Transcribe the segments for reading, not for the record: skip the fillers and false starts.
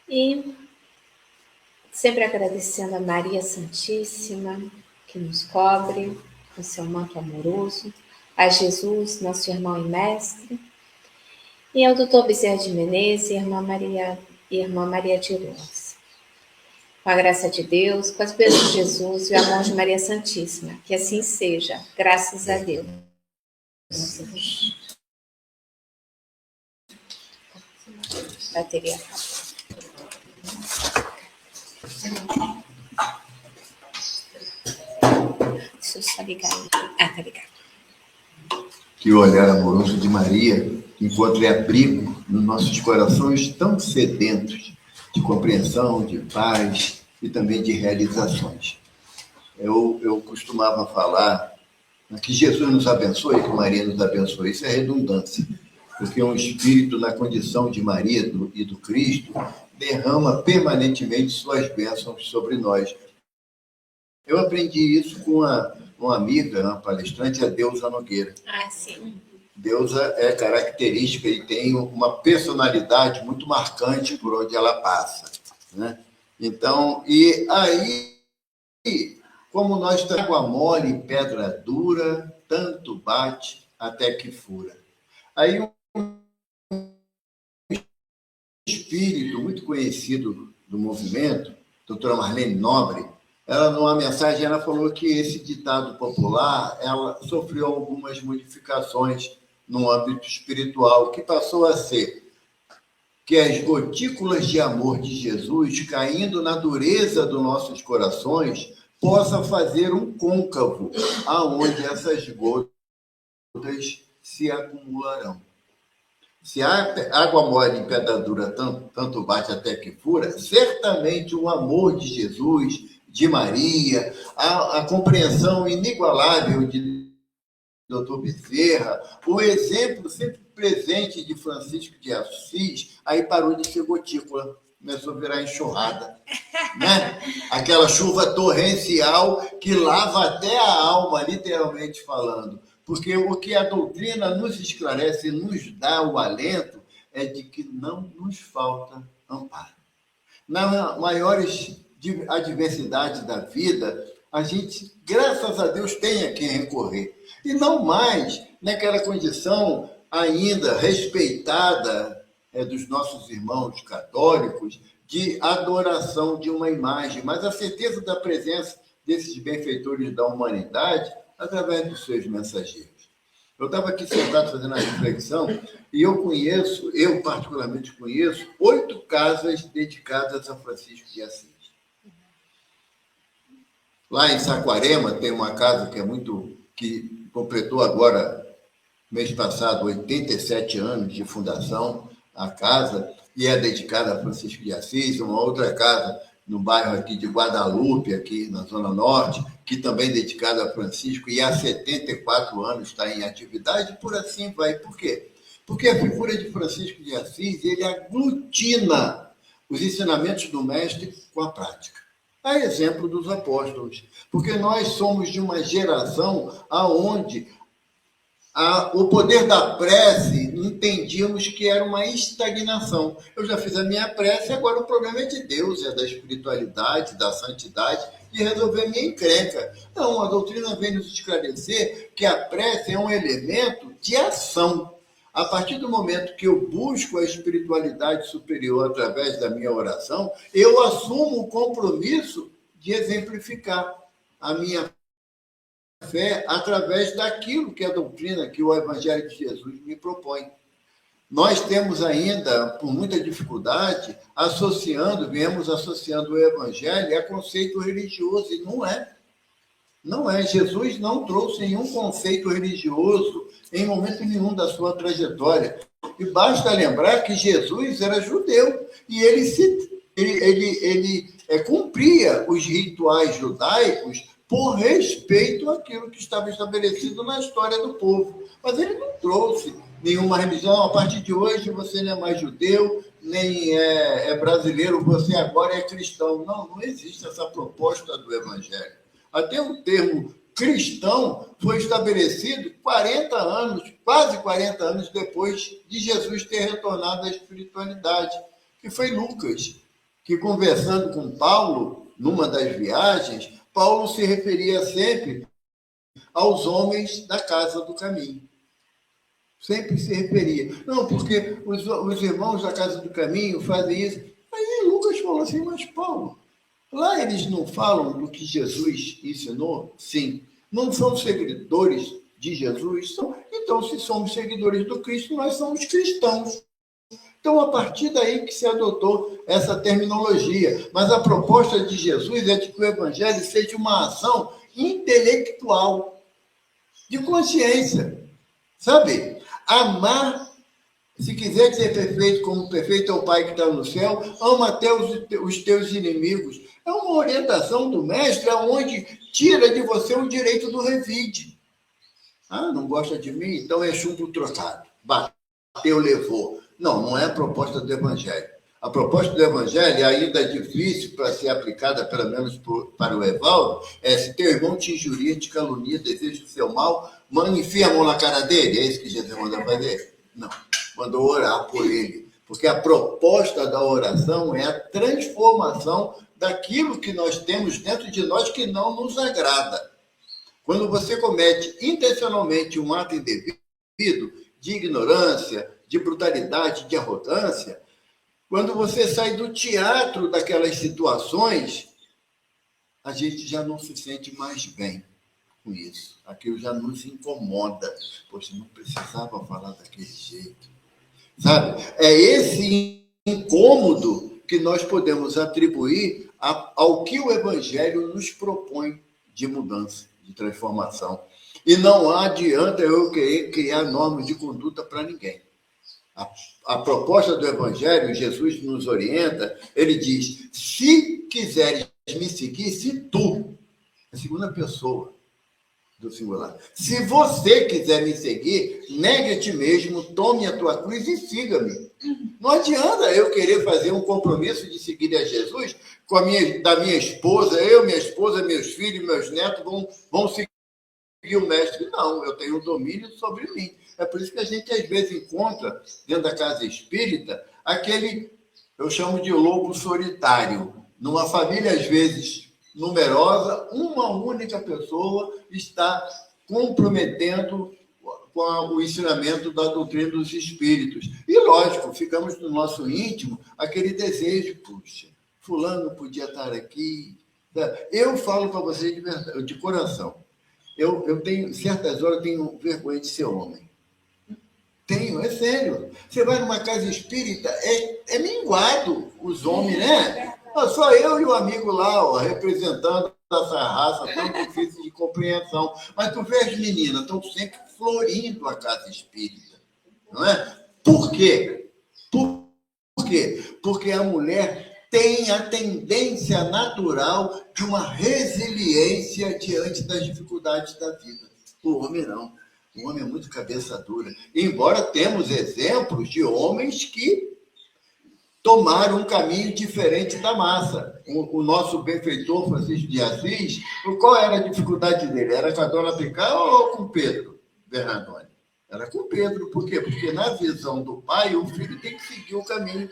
E sempre agradecendo a Maria Santíssima, que nos cobre com seu manto amoroso, a Jesus, nosso irmão e mestre, e ao Dr. Bezerra de Menezes e irmã Maria de Lourdes. Com a graça de Deus, com as bênçãos de Jesus e o amor de Maria Santíssima. Que assim seja, graças a Deus. Bateria. Deixa eu só ligar aí. Ah, tá ligado. Que o olhar amoroso de Maria encontre abrigo nos nossos corações tão sedentos de compreensão, de paz e também de realizações. Eu costumava falar que Jesus nos abençoe, que Maria nos abençoe. Isso é redundância, porque um espírito na condição de Maria e do Cristo derrama permanentemente suas bênçãos sobre nós. Eu aprendi isso com uma amiga, uma palestrante, a Deusa Nogueira. Ah, sim. Deusa é característica e tem uma personalidade muito marcante por onde ela passa, né? Então, e aí, como nós estamos água mole e pedra dura, tanto bate até que fura. Aí um espírito muito conhecido do movimento, doutora Marlene Nobre, ela, numa mensagem, ela falou que esse ditado popular, ela sofreu algumas modificações no âmbito espiritual, que passou a ser que as gotículas de amor de Jesus, caindo na dureza dos nossos corações, possa fazer um côncavo, aonde essas gotas se acumularão. Se a água mole em pedra dura tanto bate até que fura, certamente o amor de Jesus, de Maria, a compreensão inigualável de Dr. Bezerra, o exemplo sempre presente de Francisco de Assis, aí parou de ser gotícula, começou a virar enxurrada, né? Aquela chuva torrencial que lava até a alma, literalmente falando. Porque o que a doutrina nos esclarece e nos dá o alento é de que não nos falta amparo. Nas maiores adversidades da vida, a gente, graças a Deus, tem a quem recorrer. E não mais naquela condição ainda respeitada dos nossos irmãos católicos de adoração de uma imagem, mas a certeza da presença desses benfeitores da humanidade através dos seus mensageiros. Eu estava aqui sentado fazendo a reflexão e eu particularmente conheço, 8 casas dedicadas a Francisco de Assis. Lá em Saquarema tem uma casa que completou agora, mês passado, 87 anos de fundação, a casa, e é dedicada a Francisco de Assis. Uma outra casa no bairro aqui de Guadalupe, aqui na Zona Norte, que também é dedicada a Francisco, e há 74 anos está em atividade, por assim vai. Por quê? Porque a figura de Francisco de Assis, ele aglutina os ensinamentos do mestre com a prática. A exemplo dos apóstolos, porque nós somos de uma geração aonde o poder da prece entendíamos que era uma estagnação. Eu já fiz a minha prece, agora o problema é de Deus, é da espiritualidade, da santidade, de resolver minha encrenca. Não, a doutrina vem nos esclarecer que a prece é um elemento de ação. A partir do momento que eu busco a espiritualidade superior através da minha oração, eu assumo o compromisso de exemplificar a minha fé através daquilo que a doutrina, que o Evangelho de Jesus me propõe. Nós temos ainda, por muita dificuldade, viemos associando o Evangelho a conceito religioso, e não é. Não é. Jesus não trouxe nenhum conceito religioso em momento nenhum da sua trajetória. E basta lembrar que Jesus era judeu e ele cumpria os rituais judaicos por respeito àquilo que estava estabelecido na história do povo. Mas ele não trouxe nenhuma religião. A partir de hoje você não é mais judeu, nem é brasileiro, você agora é cristão. Não existe essa proposta do Evangelho. Até o termo cristão foi estabelecido 40 anos, quase 40 anos depois de Jesus ter retornado à espiritualidade, que foi Lucas. que, conversando com Paulo, numa das viagens, Paulo se referia sempre aos homens da casa do caminho. Sempre se referia. Não, porque os irmãos da casa do caminho fazem isso. Aí Lucas falou assim, mas Paulo, lá eles não falam do que Jesus ensinou? Sim. Não são seguidores de Jesus? São. Então, se somos seguidores do Cristo, nós somos cristãos. Então, a partir daí que se adotou essa terminologia. Mas a proposta de Jesus é de que o evangelho seja uma ação intelectual, de consciência. Sabe? Amar, se quiser ser perfeito como perfeito é o Pai que está no céu, ama até os teus inimigos. É uma orientação do mestre onde tira de você o direito do revide. Ah, não gosta de mim? Então é chumbo trocado. Bateu, levou. Não, não é a proposta do Evangelho. A proposta do Evangelho, ainda difícil para ser aplicada, pelo menos para o Evaldo, é se teu irmão te injuria, te calunia, deseja o seu mal, enfia a mão na cara dele. É isso que Jesus mandou fazer? Não. Mandou orar por ele. Porque a proposta da oração é a transformação daquilo que nós temos dentro de nós que não nos agrada. Quando você comete intencionalmente um ato indevido, de ignorância, de brutalidade, de arrogância, quando você sai do teatro daquelas situações, a gente já não se sente mais bem com isso. Aquilo já nos incomoda. Poxa, não precisava falar daquele jeito. Sabe? É esse incômodo que nós podemos atribuir ao que o Evangelho nos propõe de mudança, de transformação. E não adianta eu querer criar normas de conduta para ninguém. A proposta do Evangelho, Jesus nos orienta, ele diz, se quiseres me seguir, se tu, a segunda pessoa do singular, se você quiser me seguir, negue a ti mesmo, tome a tua cruz e siga-me. Não adianta eu querer fazer um compromisso de seguir a Jesus da minha esposa, minha esposa, meus filhos, meus netos vão seguir o mestre. Não, eu tenho domínio sobre mim. É por isso que a gente, às vezes, encontra, dentro da casa espírita, aquele, eu chamo de lobo solitário. Numa família, às vezes, numerosa, uma única pessoa está comprometendo com o ensinamento da doutrina dos espíritos. E, lógico, ficamos no nosso íntimo aquele desejo, puxa, fulano podia estar aqui. Eu falo para vocês de verdade, de coração. Eu tenho, certas horas, eu tenho vergonha de ser homem. Tenho, é sério. Você vai numa casa espírita, é minguado os homens, né? Só eu e o amigo lá, ó, representando essa raça tão difícil de compreensão. Mas tu vê as meninas, estão sempre florindo a casa espírita, não é? Por quê? Por quê? Porque a mulher tem a tendência natural de uma resiliência diante das dificuldades da vida. O homem não. O homem é muito cabeça dura. Embora temos exemplos de homens que tomaram um caminho diferente da massa. O nosso benfeitor Francisco de Assis, qual era a dificuldade dele? Era com a dona Picá ou com Pedro Bernardoni? Era com Pedro. Por quê? Porque na visão do pai, o filho tem que seguir o caminho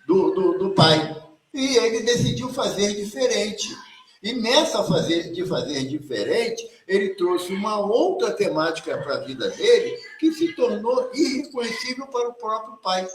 do pai. E ele decidiu fazer diferente. E nessa de fazer diferente, ele trouxe uma outra temática para a vida dele que se tornou irreconhecível para o próprio pai.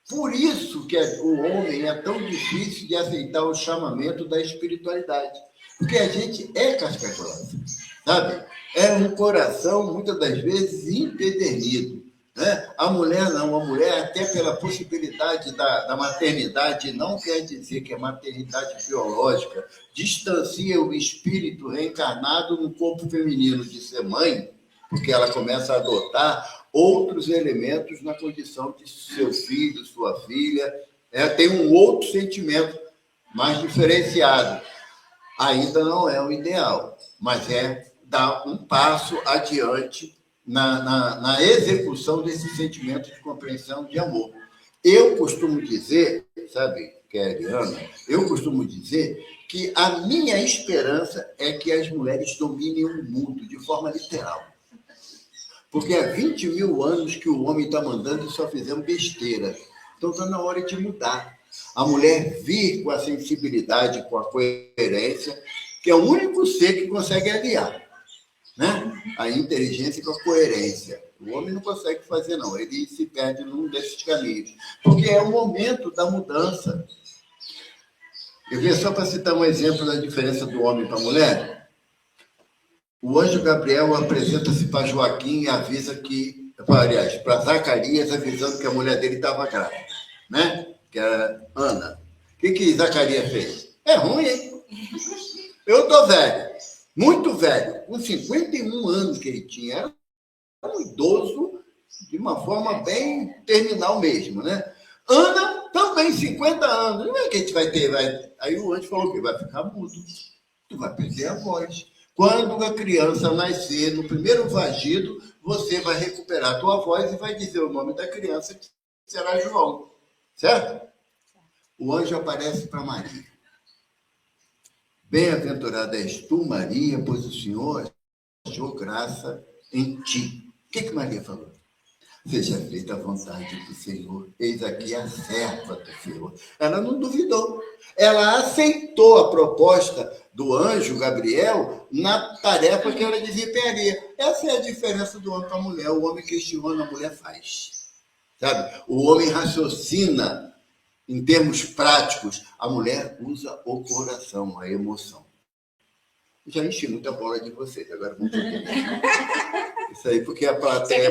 Por isso que o homem é tão difícil de aceitar o chamamento da espiritualidade. Porque a gente é casca grossa, sabe? É um coração, muitas das vezes, empedernido. Né? A mulher não, a mulher, até pela possibilidade da maternidade, não quer dizer que é maternidade biológica, distancia o espírito reencarnado no corpo feminino de ser mãe, porque ela começa a adotar outros elementos na condição de seu filho, sua filha, tem um outro sentimento mais diferenciado. Ainda não é o ideal, mas é dar um passo adiante na execução desse sentimento de compreensão de amor. Eu costumo dizer, sabe, Keriana, eu costumo dizer que a minha esperança é que as mulheres dominem o mundo de forma literal. Porque há 20 mil anos que o homem está mandando e só fizemos besteira. Então está na hora de mudar. A mulher vir com a sensibilidade, com a coerência, que é o único ser que consegue aliar, né? A inteligência com a coerência. O homem não consegue fazer, não. Ele se perde num desses caminhos. Porque é o momento da mudança. Eu vi só para citar um exemplo da diferença do homem para a mulher. O anjo Gabriel apresenta-se para Joaquim e avisa que, aliás, para Zacarias, avisando que a mulher dele estava grávida, né? Que era Ana. O que Zacarias fez? É ruim, hein? Eu estou velho, muito velho, com 51 anos que ele tinha. Era um idoso de uma forma bem terminal mesmo, né? Ana também, 50 anos. Não é que a gente vai ter... Aí o anjo falou que vai ficar mudo. Tu vai perder a voz. Quando a criança nascer, no primeiro vagido, você vai recuperar a tua voz e vai dizer o nome da criança, que será João. Certo? O anjo aparece para Maria. Bem-aventurada és tu, Maria, pois o Senhor achou graça em ti. O que Maria falou? Seja feita a vontade do Senhor. Eis aqui a serva do Senhor. Ela não duvidou. Ela aceitou a proposta do anjo Gabriel na tarefa que ela desempenharia. Essa é a diferença do homem para a mulher. O homem questiona, a mulher faz. Sabe? O homem raciocina em termos práticos. A mulher usa o coração, a emoção. Já enchi muita bola de vocês, agora vamos ver. Isso aí, porque a plateia,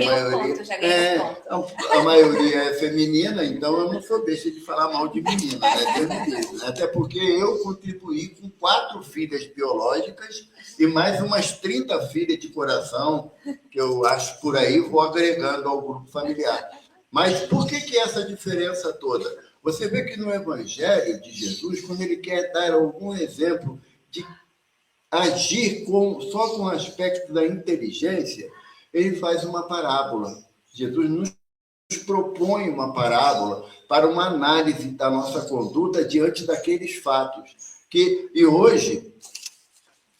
a maioria é feminina, então eu não sou besta de falar mal de menina, né? Até porque eu contribuí com 4 filhas biológicas e mais umas 30 filhas de coração, que eu acho por aí, vou agregando ao grupo familiar. Mas por que essa diferença toda? Você vê que no Evangelho de Jesus, quando ele quer dar algum exemplo de agir só com o aspecto da inteligência, ele faz uma parábola. Jesus nos propõe uma parábola para uma análise da nossa conduta diante daqueles fatos. E hoje,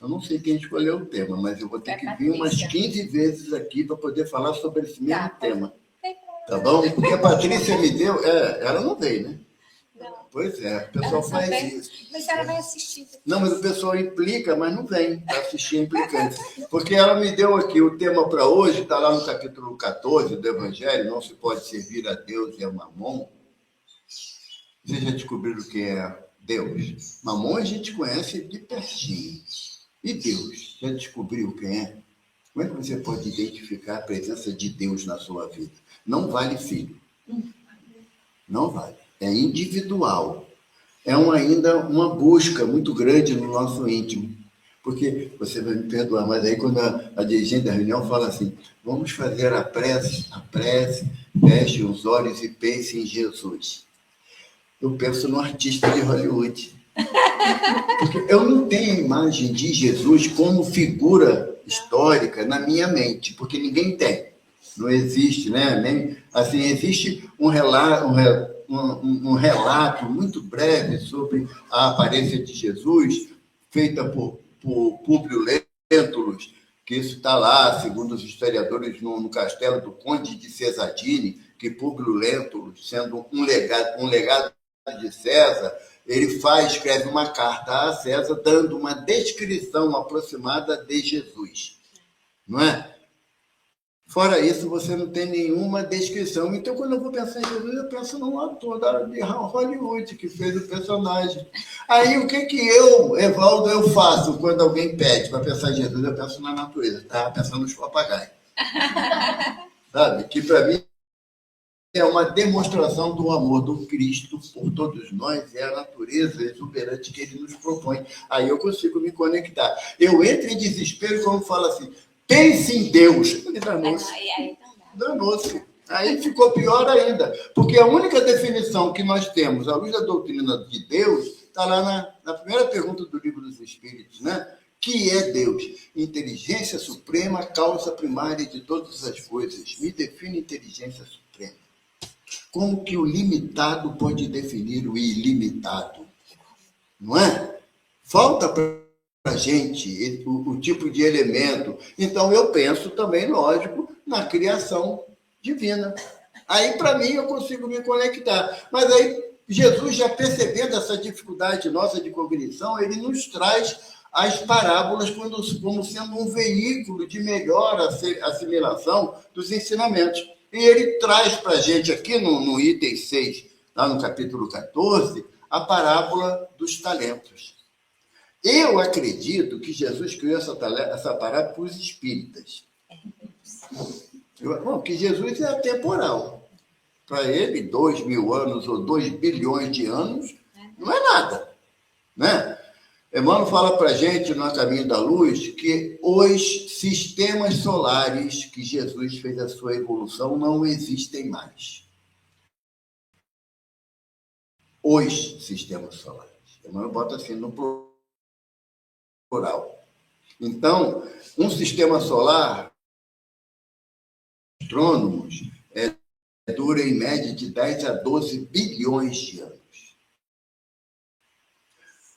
eu não sei quem escolheu o tema, mas eu vou ter que vir umas 15 vezes aqui para poder falar sobre esse mesmo tema. Tá bom? Porque a Patrícia me deu... ela não veio, né? Pois é, o pessoal faz isso. Mas ela vai assistir. Não, mas o pessoal implica, mas não vem para assistir a implicância. Porque ela me deu aqui o tema para hoje, está lá no capítulo 14 do Evangelho, não se pode servir a Deus e a Mamon. Vocês já descobriram o que é Deus? Mamon a gente conhece de pertinho. E Deus? Já descobriu quem é? Como é que você pode identificar a presença de Deus na sua vida? Não vale filho. Não vale. É individual. É ainda uma busca muito grande no nosso íntimo. Porque, você vai me perdoar, mas aí quando a dirigente da reunião fala assim, vamos fazer a prece, feche os olhos e pense em Jesus. Eu penso no artista de Hollywood. Porque eu não tenho a imagem de Jesus como figura histórica na minha mente, porque ninguém tem. Não existe, né? Nem, assim, existe um relato muito breve sobre a aparência de Jesus, feita por Públio Lentulus, que isso está lá, segundo os historiadores, no castelo do Conde de Cesadini, que Públio Lentulus, sendo um legado de César, ele escreve uma carta a César, dando uma descrição aproximada de Jesus. Não é? Fora isso, você não tem nenhuma descrição. Então, quando eu vou pensar em Jesus, eu penso num ator de Hollywood que fez o personagem. Aí, o que eu, Evaldo, eu faço quando alguém pede para pensar em Jesus? Eu penso na natureza, tá? Pensando nos papagaios. Sabe? Que, para mim, é uma demonstração do amor do Cristo por todos nós, é a natureza exuberante que ele nos propõe. Aí eu consigo me conectar. Eu entro em desespero quando falo assim, pense em Deus. Danou-se. Aí ficou pior ainda, porque a única definição que nós temos, à luz da doutrina de Deus, está lá na primeira pergunta do Livro dos Espíritos, né? Que é Deus? Inteligência suprema, causa primária de todas as coisas. Me define inteligência suprema. Como que o limitado pode definir o ilimitado? Não é? Falta para a gente o tipo de elemento. Então, eu penso também, lógico, na criação divina. Aí, para mim, eu consigo me conectar. Mas aí, Jesus, já percebendo essa dificuldade nossa de cognição, ele nos traz as parábolas como sendo um veículo de melhor assimilação dos ensinamentos. E ele traz para a gente aqui no item 6, lá no capítulo 14, a parábola dos talentos. Eu acredito que Jesus criou essa parábola para os espíritas. Que Jesus é atemporal. Para ele, 2.000 anos ou 2 bilhões de anos não é nada, né? Emmanuel fala para a gente, no Caminho da Luz, que os sistemas solares que Jesus fez a sua evolução não existem mais. Os sistemas solares. Emmanuel bota assim no plural. Então, um sistema solar, astrônomos, dura em média de 10 a 12 bilhões de anos.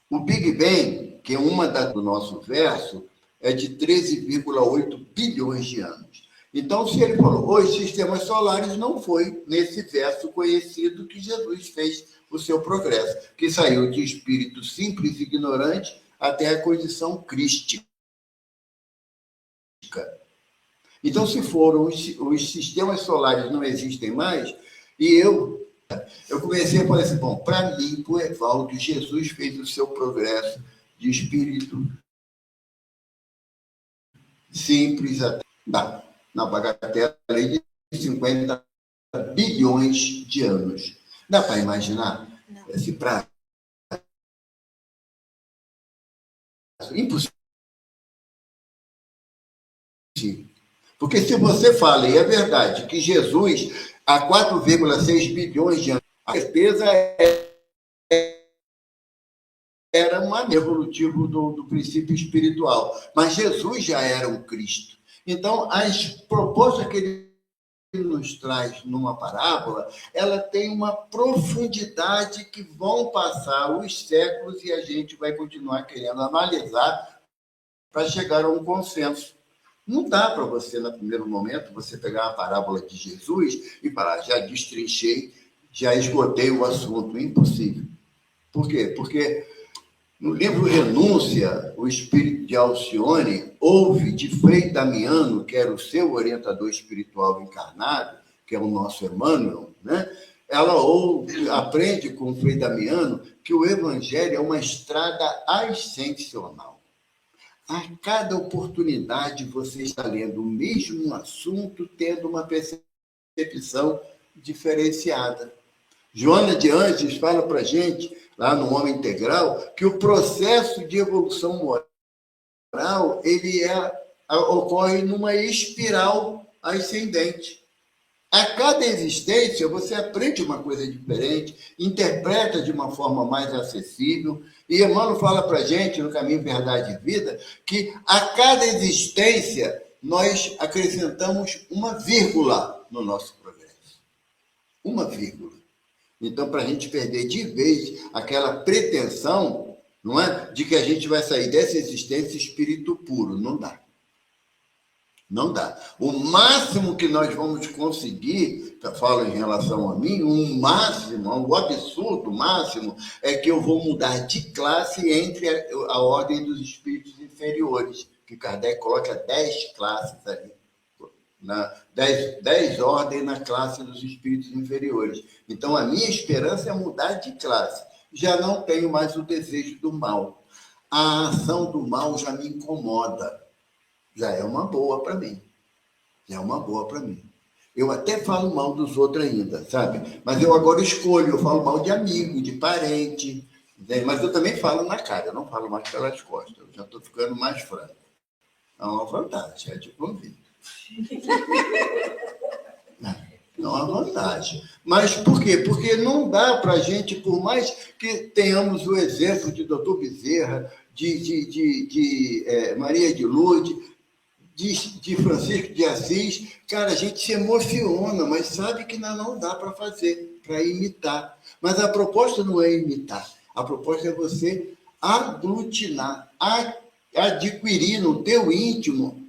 O Big Bang, que é uma do nosso verso, é de 13,8 bilhões de anos. Então, se ele falou, os sistemas solares, não foi nesse verso conhecido que Jesus fez o seu progresso, que saiu de espírito simples e ignorante até a condição crística. Então, se foram os sistemas solares não existem mais, e eu comecei a falar assim, bom, para mim, para o Evaldo, Jesus fez o seu progresso de espírito simples até na bagatela de 50 bilhões de anos. Dá para imaginar esse prazo? Impossível. Porque se você fala, e é verdade, que Jesus, há 4,6 bilhões de anos, a certeza era um evolutivo do princípio espiritual. Mas Jesus já era o Cristo. Então, as propostas que ele nos traz numa parábola, ela tem uma profundidade que vão passar os séculos e a gente vai continuar querendo analisar para chegar a um consenso. Não dá para você, no primeiro momento, você pegar uma parábola de Jesus e falar, já destrinchei, já esgotei o assunto. Impossível. Por quê? Porque no livro Renúncia, o espírito de Alcione ouve de Frei Damiano, que era o seu orientador espiritual encarnado, que é o nosso Emmanuel, né? Ela aprende com o Frei Damiano que o Evangelho é uma estrada ascensional. A cada oportunidade você está lendo o mesmo assunto, tendo uma percepção diferenciada. Joana de Anjos fala para a gente, lá no Homem Integral, que o processo de evolução moral ele ocorre numa espiral ascendente. A cada existência, você aprende uma coisa diferente, interpreta de uma forma mais acessível. E Emmanuel fala para a gente, no Caminho Verdade e Vida, que a cada existência nós acrescentamos uma vírgula no nosso progresso. Uma vírgula. Então, para a gente perder de vez aquela pretensão, não é, de que a gente vai sair dessa existência espírito puro. Não dá. Não dá. O máximo que nós vamos conseguir, falo em relação a mim, o absurdo máximo, é que eu vou mudar de classe entre a ordem dos espíritos inferiores, que Kardec coloca 10 classes ali. 10 ordens na classe dos espíritos inferiores. Então, a minha esperança é mudar de classe. Já não tenho mais o desejo do mal. A ação do mal já me incomoda. Já é uma boa para mim. Já é uma boa para mim. Eu até falo mal dos outros ainda, sabe? Mas eu agora escolho, eu falo mal de amigo, de parente, mas eu também falo na cara, eu não falo mais pelas costas, eu já estou ficando mais franco. É uma vantagem, é de convite. É uma vantagem. Mas por quê? Porque não dá para a gente, por mais que tenhamos o exemplo de Dr. Bezerra, de Maria de Lourdes, de Francisco de Assis, cara, a gente se emociona, mas sabe que não dá para fazer, para imitar. Mas a proposta não é imitar, a proposta é você aglutinar, adquirir no teu íntimo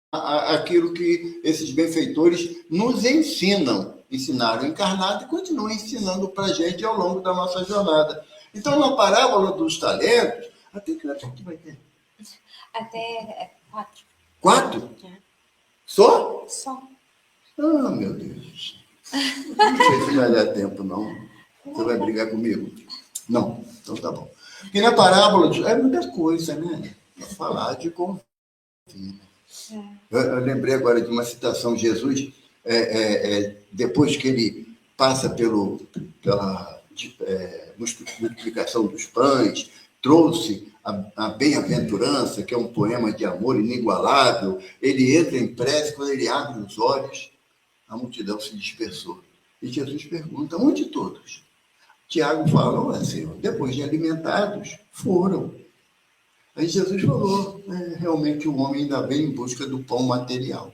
aquilo que esses benfeitores nos ensinam. ensinaram encarnado e continuam ensinando para a gente ao longo da nossa jornada. Então, na parábola dos talentos, até que hora que vai ter? Até 4. 4? É. Só? Só. Ah, meu Deus. Não sei se vai dar tempo, não. Você vai brigar comigo? Não, então tá bom. Porque na parábola é muita coisa, né? Pra falar de convívio. Eu lembrei agora de uma citação. Jesus, depois que ele passa pela multiplicação dos pães, trouxe a bem-aventurança, que é um poema de amor inigualável, ele entra em prece, quando ele abre os olhos, a multidão se dispersou. E Jesus pergunta, onde todos? Tiago fala, Senhor, depois de alimentados, foram. Aí Jesus falou, realmente o homem ainda vem em busca do pão material.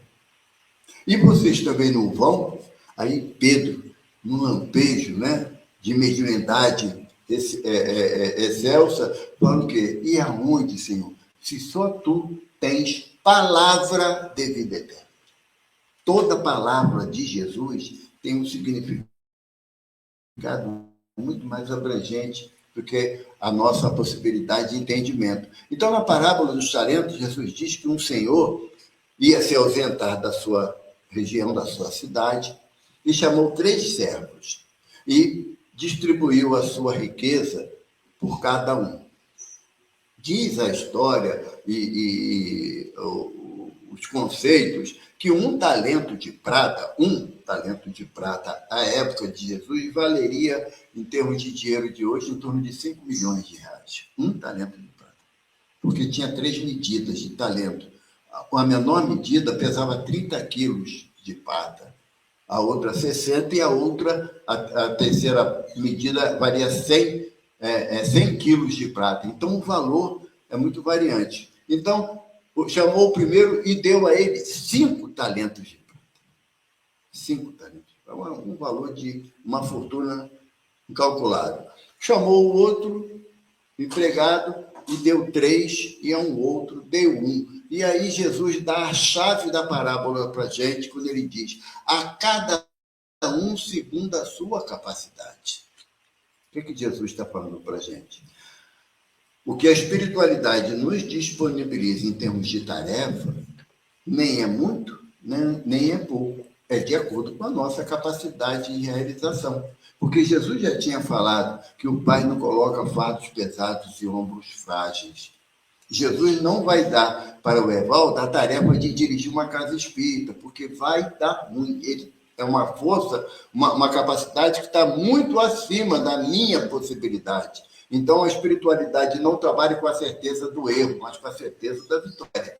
E vocês também não vão? Aí Pedro, num lampejo, né, de mediunidade excelsa, falando o quê? E aonde, Senhor? Se só tu tens palavra de vida eterna. Toda palavra de Jesus tem um significado muito mais abrangente do que a nossa possibilidade de entendimento. Então, na parábola dos talentos, Jesus diz que um senhor ia se ausentar da sua região, da sua cidade, e chamou 3 servos e distribuiu a sua riqueza por cada um. Diz a história e os conceitos que um talento de prata, à época de Jesus, valeria, em termos de dinheiro de hoje, em torno de 5 milhões de reais. Um talento de prata. Porque tinha 3 medidas de talento. A menor medida pesava 30 quilos de prata, a outra 60 e a outra, a terceira medida, valia 100 quilos de prata. Então, o valor é muito variante. Então, chamou o primeiro e deu a ele 5 talentos de prata. 5 talentos. Um valor de uma fortuna incalculável. Chamou o outro empregado e deu 3, e a um outro deu 1. E aí Jesus dá a chave da parábola para a gente, quando ele diz, a cada um segundo a sua capacidade. O que Jesus está falando para a gente? O que a espiritualidade nos disponibiliza em termos de tarefa, nem é muito, nem é pouco. É de acordo com a nossa capacidade de realização. Porque Jesus já tinha falado que o Pai não coloca fardos pesados e ombros frágeis. Jesus não vai dar para o Evaldo a tarefa de dirigir uma casa espírita, porque vai dar ruim. Ele é uma força, uma capacidade que está muito acima da minha possibilidade. Então, a espiritualidade não trabalha com a certeza do erro, mas com a certeza da vitória.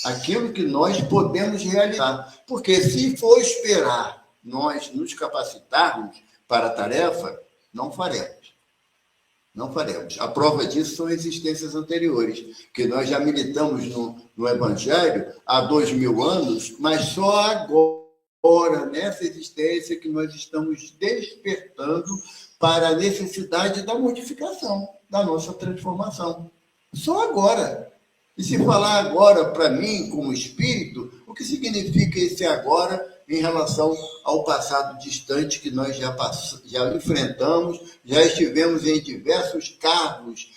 Aquilo que nós podemos realizar. Porque se for esperar nós nos capacitarmos para a tarefa, não faremos. Não faremos. A prova disso são existências anteriores, que nós já militamos no Evangelho há 2000 anos, mas só agora, nessa existência, que nós estamos despertando para a necessidade da modificação, da nossa transformação. Só agora. E se falar agora para mim, como espírito, o que significa esse agora em relação ao passado distante que nós já enfrentamos, já estivemos em diversos cargos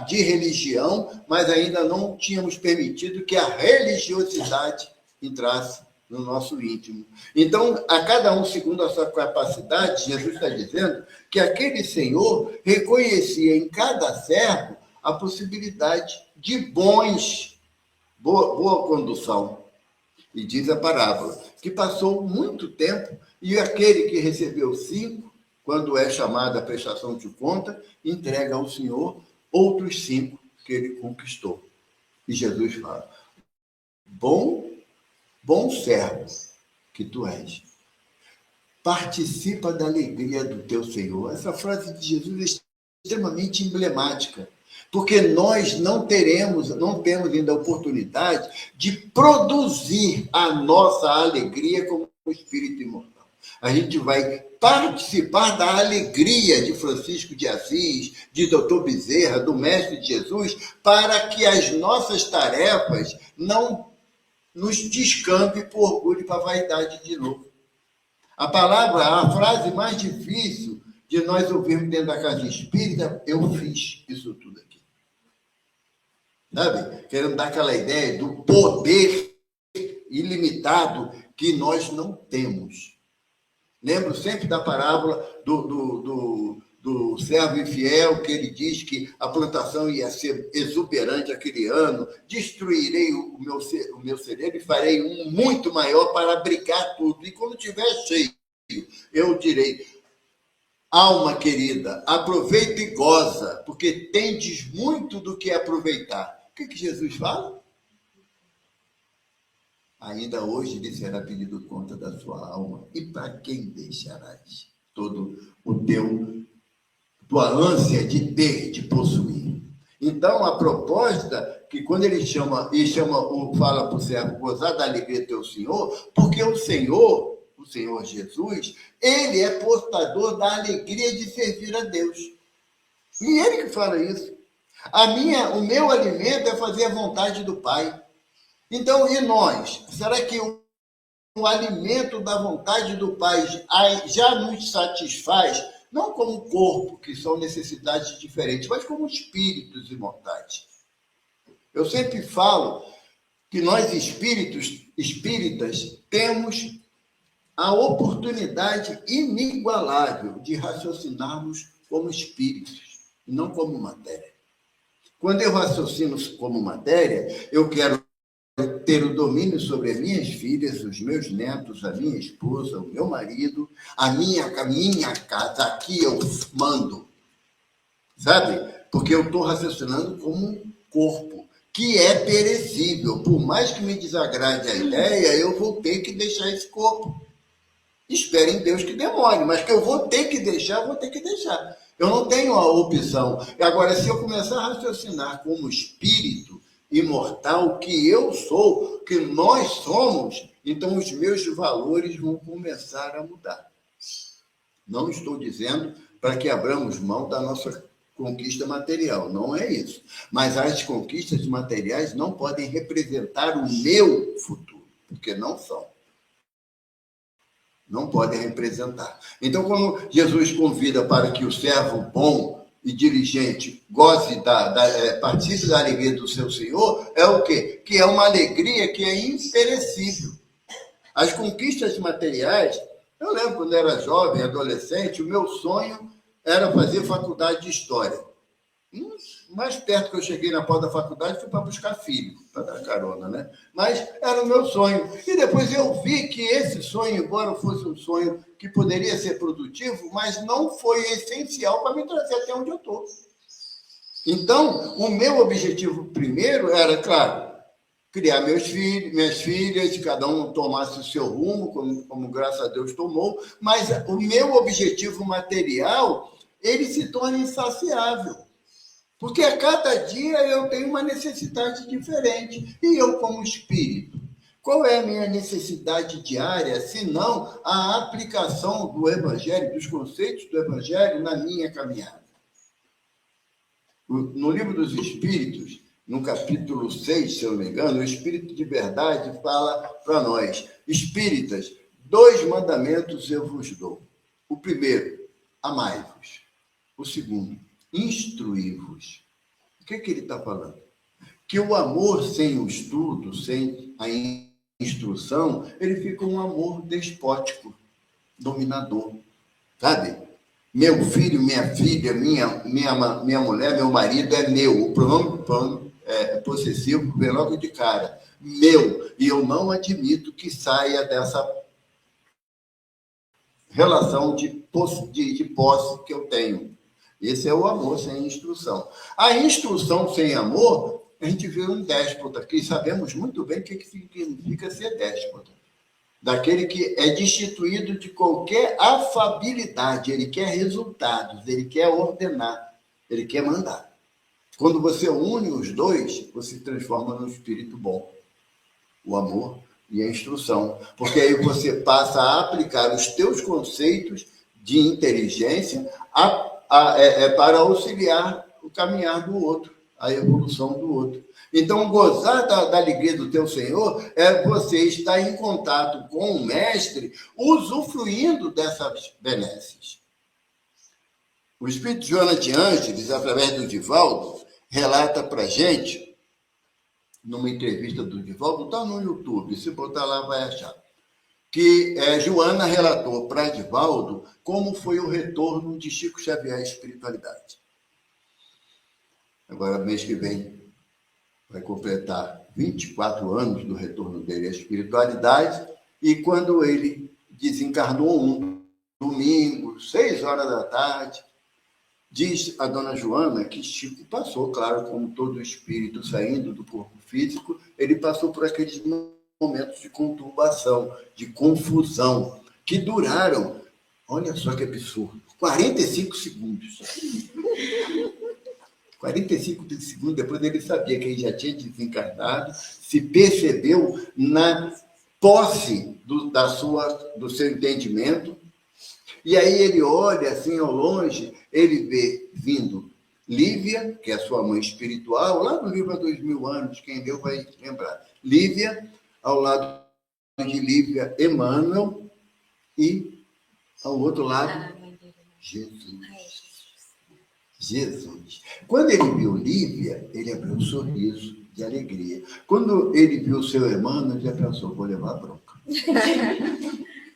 de religião, mas ainda não tínhamos permitido que a religiosidade entrasse no nosso íntimo. Então, a cada um segundo a sua capacidade, Jesus está dizendo que aquele Senhor reconhecia em cada servo a possibilidade de boa condução. E diz a parábola que passou muito tempo e aquele que recebeu 5, quando é chamado a prestação de conta, entrega ao Senhor outros 5 que ele conquistou. E Jesus fala, bom servo que tu és, participa da alegria do teu Senhor. Essa frase de Jesus é extremamente emblemática, porque nós não temos ainda a oportunidade de produzir a nossa alegria como espírito imortal. A gente vai participar da alegria de Francisco de Assis, de Dr. Bezerra, do Mestre de Jesus, para que as nossas tarefas não nos descampe por orgulho e para vaidade de novo. A frase mais difícil de nós ouvirmos dentro da casa espírita, eu fiz isso tudo aqui. Sabe? Querendo dar aquela ideia do poder ilimitado que nós não temos. Lembro sempre da parábola do servo infiel, que ele diz que a plantação ia ser exuberante aquele ano, destruirei o meu celeiro e farei um muito maior para abrigar tudo. E quando estiver cheio, eu direi, alma querida, aproveita e goza, porque tendes muito do que aproveitar. O que Jesus fala? Ainda hoje lhe será pedido conta da sua alma. E para quem deixarás todo tua ânsia de ter, de possuir? Então, a proposta, que quando ele fala para o servo, gozar da alegria do teu Senhor, porque o Senhor Jesus, ele é portador da alegria de servir a Deus. E ele que fala isso. O meu alimento é fazer a vontade do Pai. Então, e nós? Será que o alimento da vontade do Pai já nos satisfaz? Não como corpo, que são necessidades diferentes, mas como espíritos imortais. Eu sempre falo que nós espíritas temos a oportunidade inigualável de raciocinarmos como espíritos, e não como matéria. Quando eu raciocino como matéria, eu quero ter o domínio sobre as minhas filhas, os meus netos, a minha esposa, o meu marido, a minha casa, aqui eu mando, sabe? Porque eu estou raciocinando como um corpo, que é perecível. Por mais que me desagrade a ideia, eu vou ter que deixar esse corpo. Espero em Deus que demore, mas que eu vou ter que deixar, eu vou ter que deixar. Eu não tenho a opção. Agora, se eu começar a raciocinar como espírito imortal, que eu sou, que nós somos, então os meus valores vão começar a mudar. Não estou dizendo para que abramos mão da nossa conquista material, não é isso. Mas as conquistas materiais não podem representar o meu futuro, porque não são. Não podem representar. Então, quando Jesus convida para que o servo bom e diligente goze participe da alegria do seu Senhor, é o quê? Que é uma alegria que é imperecível. As conquistas materiais, eu lembro quando era jovem, adolescente, o meu sonho era fazer faculdade de História. Mais perto que eu cheguei na porta da faculdade, fui para buscar filho, para dar carona, né? Mas era o meu sonho. E depois eu vi que esse sonho, embora fosse um sonho que poderia ser produtivo, mas não foi essencial para me trazer até onde eu estou. Então, o meu objetivo primeiro era, claro, criar minhas filhas, cada um tomasse o seu rumo, como graças a Deus tomou, mas o meu objetivo material, ele se torna insaciável. Porque a cada dia eu tenho uma necessidade diferente. E eu, como espírito, qual é a minha necessidade diária, se não a aplicação do Evangelho, dos conceitos do Evangelho na minha caminhada? No Livro dos Espíritos, no capítulo 6, se eu não me engano, o Espírito de Verdade fala para nós: espíritas, 2 mandamentos eu vos dou. O primeiro, amai-vos. O segundo, instruí-vos. O que ele está falando? Que o amor sem o estudo, sem a instrução, ele fica um amor despótico, dominador. Sabe? Meu filho, minha filha, minha mulher, meu marido é meu. O pronome é possessivo, vem logo de cara. Meu. E eu não admito que saia dessa relação de posse que eu tenho. Esse é o amor sem instrução. A instrução sem amor, a gente vê um déspota, que sabemos muito bem o que significa ser déspota. Daquele que é destituído de qualquer afabilidade, ele quer resultados, ele quer ordenar, ele quer mandar. Quando você une os dois, você se transforma num espírito bom. O amor e a instrução, porque aí você passa a aplicar os teus conceitos de inteligência para auxiliar o caminhar do outro, a evolução do outro. Então, gozar da alegria do teu Senhor é você estar em contato com o Mestre, usufruindo dessas benesses. O Espírito Joana de Ângeles, através do Divaldo, relata para a gente, numa entrevista do Divaldo, está no YouTube, se botar lá vai achar, que Joana relatou para Divaldo como foi o retorno de Chico Xavier à espiritualidade. Agora, mês que vem, vai completar 24 anos do retorno dele à espiritualidade, e quando ele desencarnou um domingo, 6 horas da tarde, diz a dona Joana que Chico passou, claro, como todo espírito saindo do corpo físico, ele passou por aqueles momentos de conturbação, de confusão, que duraram, olha só que absurdo, 45 segundos. 45 segundos depois ele sabia que ele já tinha desencarnado, se percebeu na posse do seu entendimento. E aí ele olha assim ao longe, ele vê vindo Lívia, que é a sua mãe espiritual, lá no livro há 2000 anos, quem leu vai lembrar. Lívia, ao lado de Lívia, Emmanuel, e ao outro lado, Jesus. Jesus. Quando ele viu Lívia, ele abriu um sorriso de alegria. Quando ele viu o seu Emmanuel, ele já pensou, vou levar a bronca.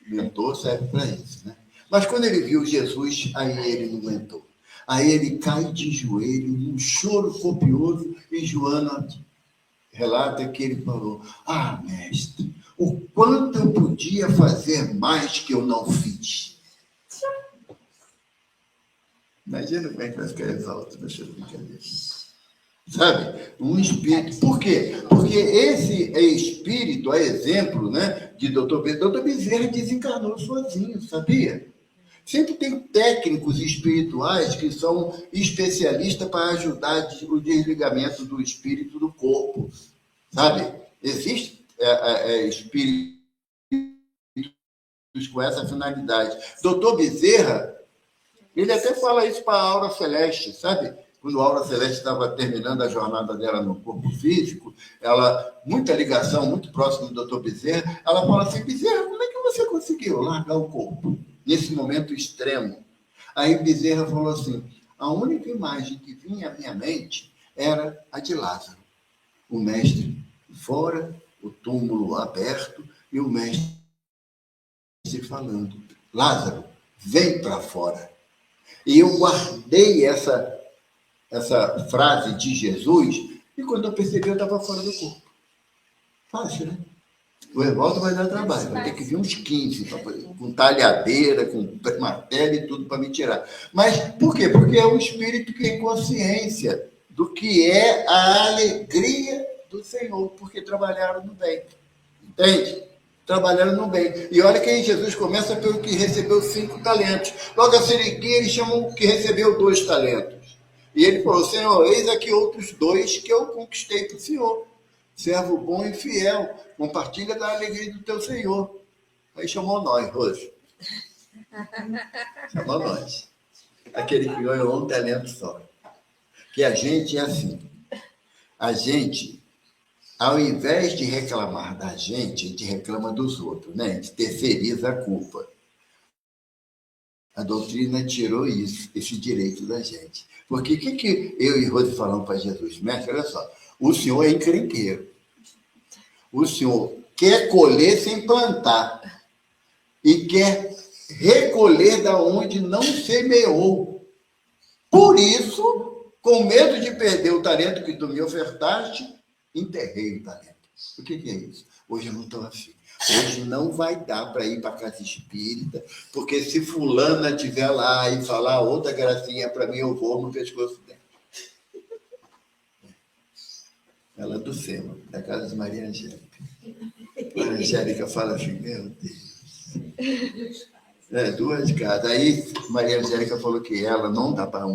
Mentor serve para isso, né? Mas quando ele viu Jesus, aí ele não aguentou. Aí ele cai de joelho, num choro copioso, e Joana relata que ele falou, mestre, o quanto eu podia fazer mais que eu não fiz. Imagina como é que vai ficar exalto, deixa eu brincadeira. Sabe? Um espírito. Por quê? Porque esse espírito, a exemplo, né, de Dr. Bezerra. Dr. Bezerra desencarnou sozinho, sabia? Sempre tem técnicos espirituais que são especialistas para ajudar o desligamento do espírito do corpo, sabe? Existe espíritos com essa finalidade. Dr. Bezerra, ele até fala isso para a Aura Celeste, sabe? Quando a Aura Celeste estava terminando a jornada dela no corpo físico, muita ligação, muito próximo do Dr. Bezerra, ela fala assim, Bezerra, como é que você conseguiu largar o corpo nesse momento extremo? Aí Bezerra falou assim, a única imagem que vinha à minha mente era a de Lázaro. O mestre fora, o túmulo aberto, e o mestre falando, Lázaro, vem para fora. E eu guardei essa frase de Jesus, e quando eu percebi, eu estava fora do corpo. Fácil, né? O Evaldo vai dar trabalho, vai ter que vir uns 15, com talhadeira, com martelo e tudo para me tirar. Mas por quê? Porque é o espírito que tem consciência do que é a alegria do Senhor, porque trabalharam no bem. Entende? Trabalhando no bem. E olha que aí Jesus começa pelo que recebeu 5 talentos. Logo a seguir, ele chamou o que recebeu 2 talentos. E ele falou, Senhor, eis aqui outros 2 que eu conquistei para o Senhor. Servo bom e fiel, compartilha da alegria do teu Senhor. Aí chamou nós, hoje. Chamou nós. Aquele que ganhou 1 talento só. Que a gente é assim. A gente, ao invés de reclamar da gente, a gente reclama dos outros, né? A gente terceiriza a culpa. A doutrina tirou esse direito da gente. Porque o que eu e Rose falamos para Jesus? Mestre, olha só, o senhor é encrenqueiro. O senhor quer colher sem plantar. E quer recolher da onde não semeou. Por isso, com medo de perder o talento que tu me ofertaste, enterrei o talento. O que é isso? Hoje eu não estou assim. Hoje não vai dar para ir para a casa espírita, porque se fulana estiver lá e falar outra gracinha para mim, eu vou no pescoço dela. Ela é do SEMA, da casa de Maria Angélica. Maria Angélica fala assim, meu Deus. 2 casas. Aí Maria Angélica falou que ela não dá para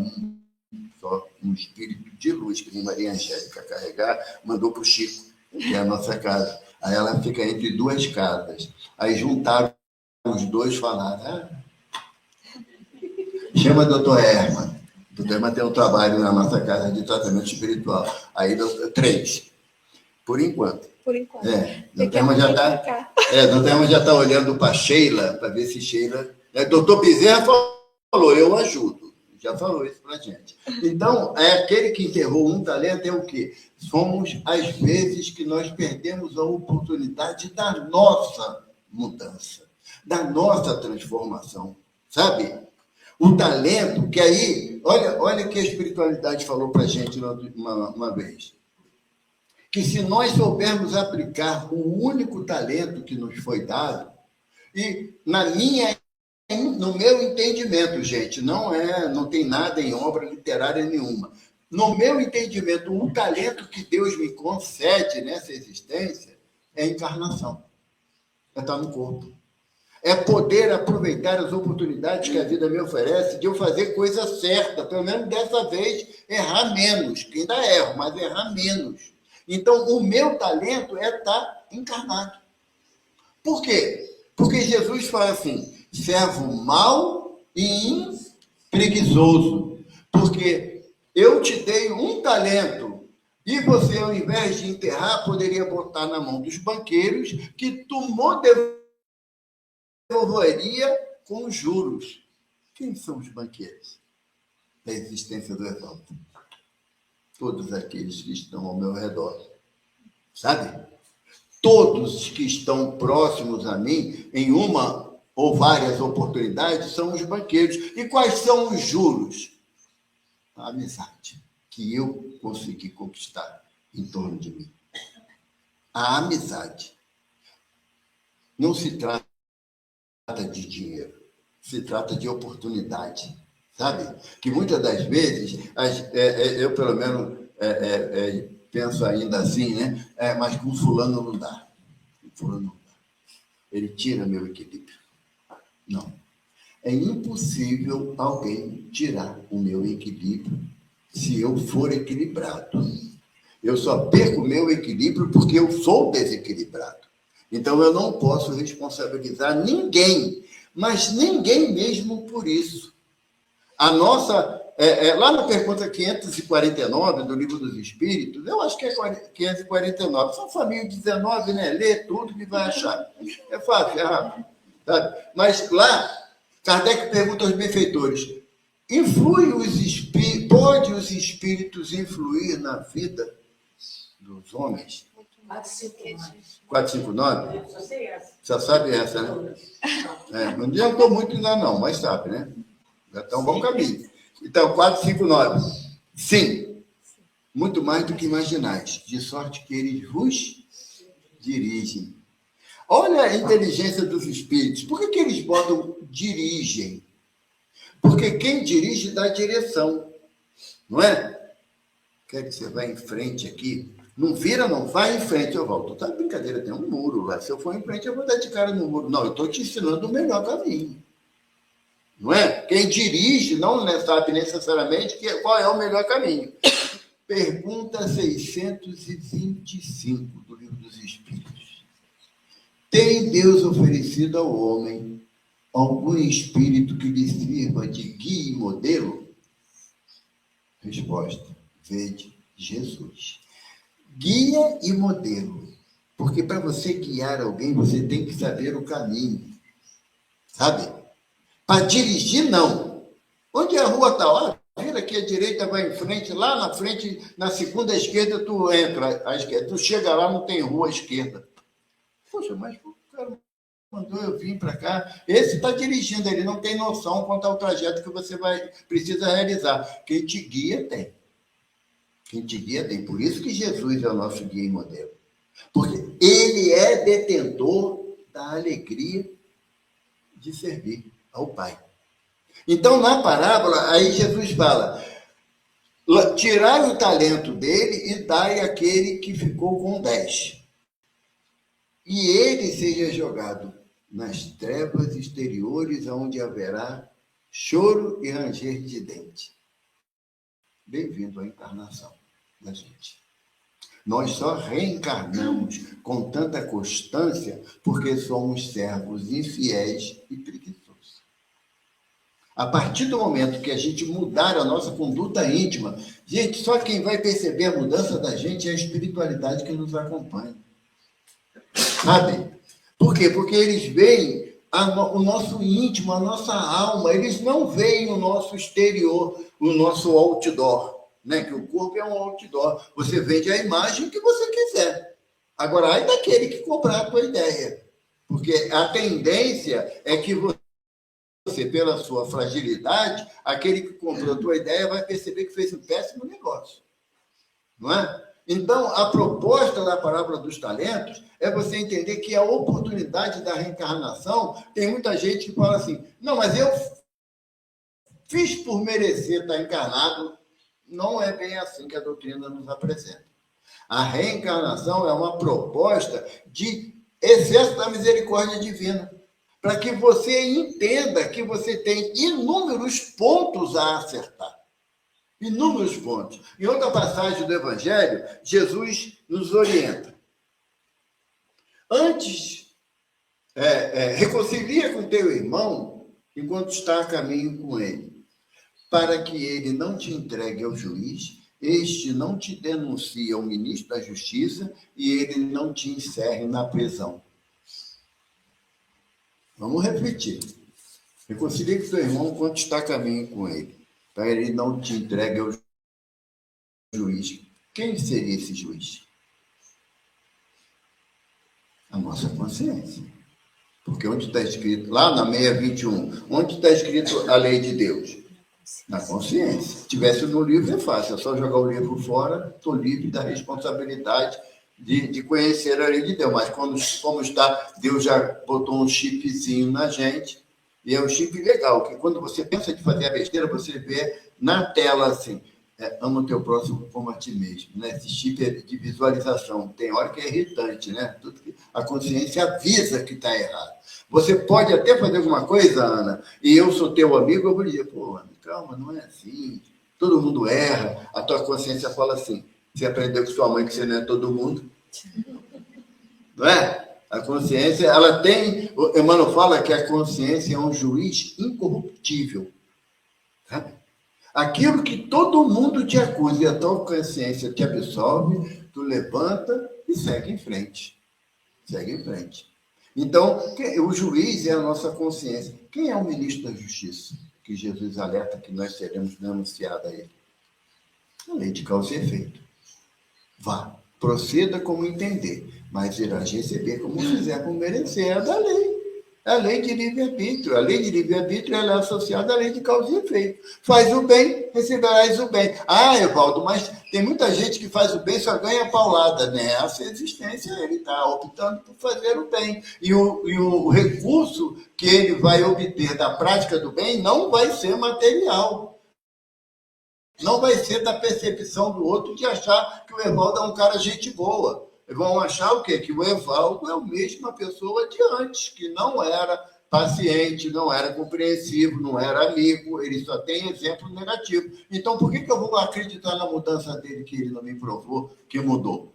só um espírito de luz que nem Maria Angélica carregar, mandou para o Chico, que é a nossa casa. Aí ela fica entre duas casas. Aí juntaram os dois e falaram, chama o doutor Herman. O doutor Herman tem um trabalho na nossa casa de tratamento espiritual. Aí, 3, por enquanto. Por enquanto. Doutor Herman já está olhando para Sheila, para ver se Sheila... Doutor Bezerra falou, eu ajudo. Já falou isso para a gente. Então, aquele que enterrou um talento é o quê? Somos, às vezes, que nós perdemos a oportunidade da nossa mudança, da nossa transformação, sabe? O talento, que aí, olha que a espiritualidade falou para a gente uma vez, que se nós soubermos aplicar o único talento que nos foi dado, e no meu entendimento, gente, não tem nada em obra literária nenhuma. No meu entendimento, o talento que Deus me concede nessa existência é a encarnação. É estar no corpo. É poder aproveitar as oportunidades que a vida me oferece de eu fazer coisa certa, pelo menos dessa vez, errar menos, que ainda erro, mas errar menos. Então, o meu talento é estar encarnado. Por quê? Porque Jesus fala assim, servo mau e preguiçoso, porque eu te dei um talento e você, ao invés de enterrar, poderia botar na mão dos banqueiros que tu devolveria com juros. Quem são os banqueiros da existência do Exalto? Todos aqueles que estão ao meu redor, sabe? Todos que estão próximos a mim, em uma ou várias oportunidades, são os banqueiros. E quais são os juros? A amizade que eu consegui conquistar em torno de mim. A amizade. Não se trata de dinheiro, se trata de oportunidade, sabe? Que muitas das vezes, eu pelo menos penso ainda assim, né? Mas com fulano não dá. Fulano não dá. Ele tira meu equilíbrio. Não. É impossível alguém tirar o meu equilíbrio se eu for equilibrado. Eu só perco o meu equilíbrio porque eu sou desequilibrado. Então, eu não posso responsabilizar ninguém, mas ninguém mesmo por isso. A nossa... lá na pergunta 549 do Livro dos Espíritos, eu acho que é 549, são família 19, né? Lê tudo que vai achar. É fácil, é rápido. Sabe? Mas lá, Kardec pergunta aos benfeitores, pode os espíritos influir na vida dos homens? 459? Já sabe essa, né? Não adiantou muito ainda não, mas sabe, né? Já está um bom caminho. Então, 459. Sim, muito mais do que imaginais, de sorte que eles vos dirigem. Olha a inteligência dos espíritos. Por que eles botam dirigem? Porque quem dirige dá direção, não é? Quer que você vá em frente aqui? Não vira, não vai em frente, eu volto. Tá brincadeira, tem um muro lá. Se eu for em frente, eu vou dar de cara no muro. Não, eu estou te ensinando o melhor caminho. Não é? Quem dirige não sabe necessariamente qual é o melhor caminho. Pergunta 625 do Livro dos Espíritos. Tem Deus oferecido ao homem algum espírito que lhe sirva de guia e modelo? Resposta: vede Jesus. Guia e modelo. Porque para você guiar alguém, você tem que saber o caminho. Sabe? Para dirigir, não. Onde a rua está? Olha, vira aqui à direita, vai em frente. Lá na frente, na segunda esquerda, tu entra à esquerda. Tu chega lá, não tem rua à esquerda. Poxa, mas o cara mandou eu vir para cá. Esse está dirigindo, ele não tem noção quanto ao trajeto que você precisa realizar. Quem te guia, tem. Quem te guia, tem. Por isso que Jesus é o nosso guia e modelo. Porque ele é detentor da alegria de servir ao Pai. Então, na parábola, aí Jesus fala, tirai o talento dele e dai àquele que ficou com 10. E ele seja jogado nas trevas exteriores, onde haverá choro e ranger de dente. Bem-vindo à encarnação da gente. Nós só reencarnamos com tanta constância porque somos servos infiéis e preguiçosos. A partir do momento que a gente mudar a nossa conduta íntima, gente, só quem vai perceber a mudança da gente é a espiritualidade que nos acompanha. Sabe? Por quê? Porque eles veem o nosso íntimo, a nossa alma, eles não veem o nosso exterior, o nosso outdoor, né? Que o corpo é um outdoor. Você vende a imagem que você quiser. Agora, ai daquele que comprar a tua ideia. Porque a tendência é que você, pela sua fragilidade, aquele que comprou a tua ideia vai perceber que fez um péssimo negócio. Não é? Então, a proposta da parábola dos talentos é você entender que a oportunidade da reencarnação, tem muita gente que fala assim, não, mas eu fiz por merecer estar encarnado. Não é bem assim que a doutrina nos apresenta. A reencarnação é uma proposta de excesso da misericórdia divina, para que você entenda que você tem inúmeros pontos a acertar. Inúmeros pontos. Em outra passagem do Evangelho, Jesus nos orienta. Antes, reconcilia com teu irmão enquanto está a caminho com ele, para que ele não te entregue ao juiz, este não te denuncie ao ministro da Justiça e ele não te encerre na prisão. Vamos repetir. Reconcilia com teu irmão enquanto está a caminho com ele, para ele não te entregue ao juiz. Quem seria esse juiz? A nossa consciência. Porque onde está escrito, lá na 621, onde está escrito a lei de Deus? Na consciência. Se tivesse no livro, é fácil, é só jogar o livro fora, estou livre da responsabilidade de conhecer a lei de Deus. Mas como está, Deus já botou um chipzinho na gente, e é um chip legal, que quando você pensa de fazer a besteira, você vê na tela assim, ama o teu próximo como a ti mesmo, né? Esse chip é de visualização, tem hora que é irritante, né? A consciência avisa que está errado. Você pode até fazer alguma coisa, Ana, e eu sou teu amigo, eu vou dizer, pô, Ana, calma, não é assim, todo mundo erra, a tua consciência fala assim, você aprendeu com sua mãe que você não é todo mundo, não é? A consciência, ela tem, o Emmanuel fala que a consciência é um juiz incorruptível, sabe? Aquilo que todo mundo te acusa e a tua consciência te absolve, tu levanta e segue em frente. Segue em frente. Então, o juiz é a nossa consciência. Quem é o ministro da Justiça? Que Jesus alerta que nós seremos denunciados a ele. A lei de causa e efeito. Vá, proceda como entender, mas irás receber como fizer por merecer. É da lei. A lei de livre-arbítrio. A lei de livre-arbítrio ela é associada à lei de causa e efeito. Faz o bem, receberás o bem. Ah, Evaldo, mas tem muita gente que faz o bem e só ganha paulada. Nessa existência, ele está optando por fazer o bem. E o recurso que ele vai obter da prática do bem não vai ser material. Não vai ser da percepção do outro de achar que o Evaldo é um cara gente boa. Vão achar o quê? Que o Evaldo é a mesma pessoa de antes, que não era paciente, não era compreensivo, não era amigo, ele só tem exemplo negativo. Então, por que eu vou acreditar na mudança dele que ele não me provou que mudou?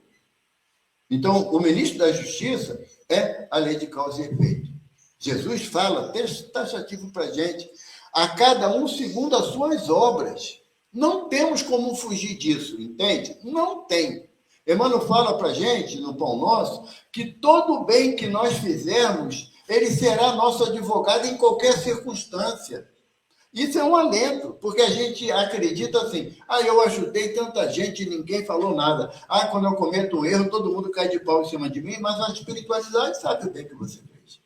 Então, o ministro da Justiça é a lei de causa e efeito. Jesus fala, texto taxativo para a gente, a cada um segundo as suas obras. Não temos como fugir disso, entende? Não tem. Emmanuel fala para a gente, no Pão Nosso, que todo o bem que nós fizermos, ele será nosso advogado em qualquer circunstância. Isso é um alento, porque a gente acredita assim, eu ajudei tanta gente e ninguém falou nada. Quando eu cometo um erro, todo mundo cai de pau em cima de mim, mas a espiritualidade sabe o bem que você fez.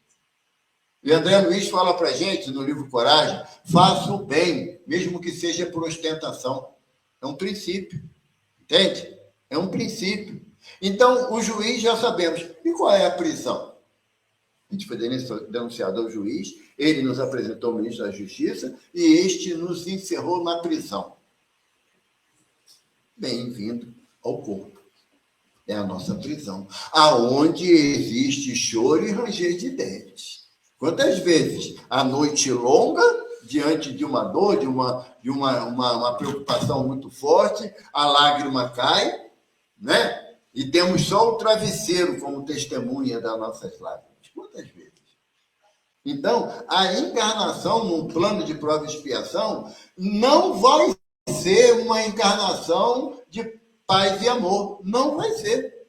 E André Luiz fala para a gente, no livro Coragem, faça o bem, mesmo que seja por ostentação. É um princípio, entende? É um princípio. Então, o juiz já sabemos. E qual é a prisão? A gente foi denunciado ao juiz, ele nos apresentou ao ministro da Justiça e este nos encerrou na prisão. Bem-vindo ao corpo. É a nossa prisão. Aonde existe choro e ranger de dentes. Quantas vezes a noite longa, diante de uma dor, de uma preocupação muito forte, a lágrima cai, né? E temos só o travesseiro como testemunha das nossas lágrimas. Quantas vezes? Então, a encarnação num plano de prova e expiação não vai ser uma encarnação de paz e amor. Não vai ser.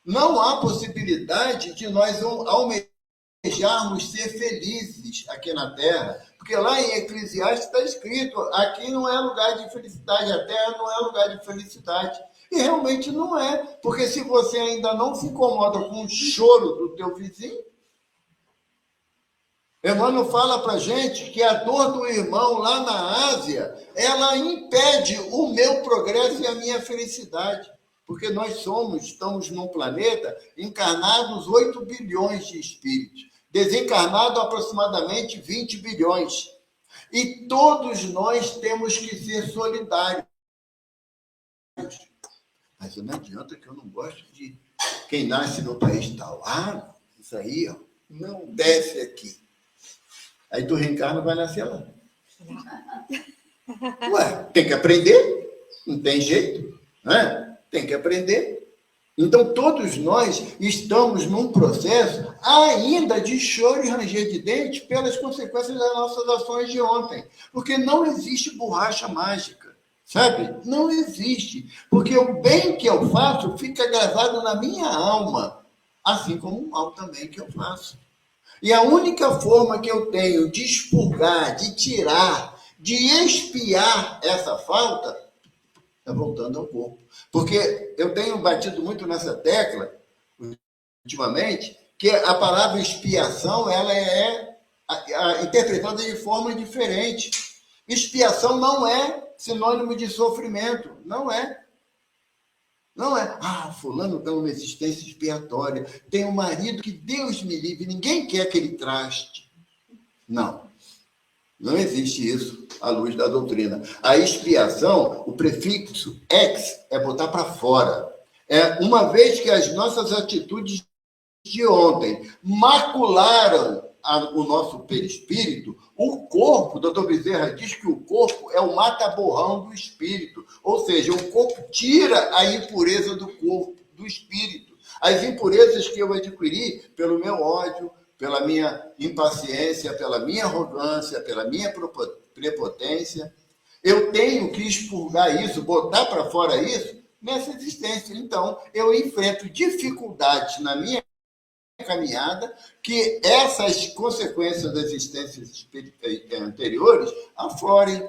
Não há possibilidade de nós almejarmos ser felizes aqui na Terra. Porque lá em Eclesiastes está escrito, aqui não é lugar de felicidade, a Terra não é lugar de felicidade. E realmente não é, porque se você ainda não se incomoda com o choro do teu vizinho, Emmanuel fala para a gente que a dor do irmão lá na Ásia, ela impede o meu progresso e a minha felicidade. Porque nós estamos num planeta encarnados 8 bilhões de espíritos, desencarnado aproximadamente 20 bilhões. E todos nós temos que ser solidários. Mas não adianta que eu não gosto de quem nasce no país tal. Ah, isso aí, ó, não desce aqui. Aí tu reencarna e vai nascer lá. Ué, tem que aprender. Não tem jeito. Né? Tem que aprender. Então, todos nós estamos num processo ainda de choro e ranger de dente pelas consequências das nossas ações de ontem. Porque não existe borracha mágica, sabe? Não existe. Porque o bem que eu faço fica gravado na minha alma, assim como o mal também que eu faço. E a única forma que eu tenho de expurgar, de tirar, de expiar essa falta é voltando ao corpo. Porque eu tenho batido muito nessa tecla, ultimamente, que a palavra expiação ela é interpretada de forma diferente. Expiação não é sinônimo de sofrimento. Não é. Não é, fulano está numa existência expiatória, tem um marido que Deus me livre, ninguém quer que ele traste. Não, não existe isso à luz da doutrina. A expiação, o prefixo ex, é botar para fora. É uma vez que as nossas atitudes de ontem macularam o nosso perispírito, o corpo, o doutor Bezerra diz que o corpo é o mata-borrão do espírito, ou seja, o corpo tira a impureza do corpo, do espírito. As impurezas que eu adquiri pelo meu ódio, pela minha impaciência, pela minha arrogância, pela minha prepotência, eu tenho que expurgar isso, botar para fora isso nessa existência. Então, eu enfrento dificuldades na minha caminhada, que essas consequências das existências anteriores aflorem.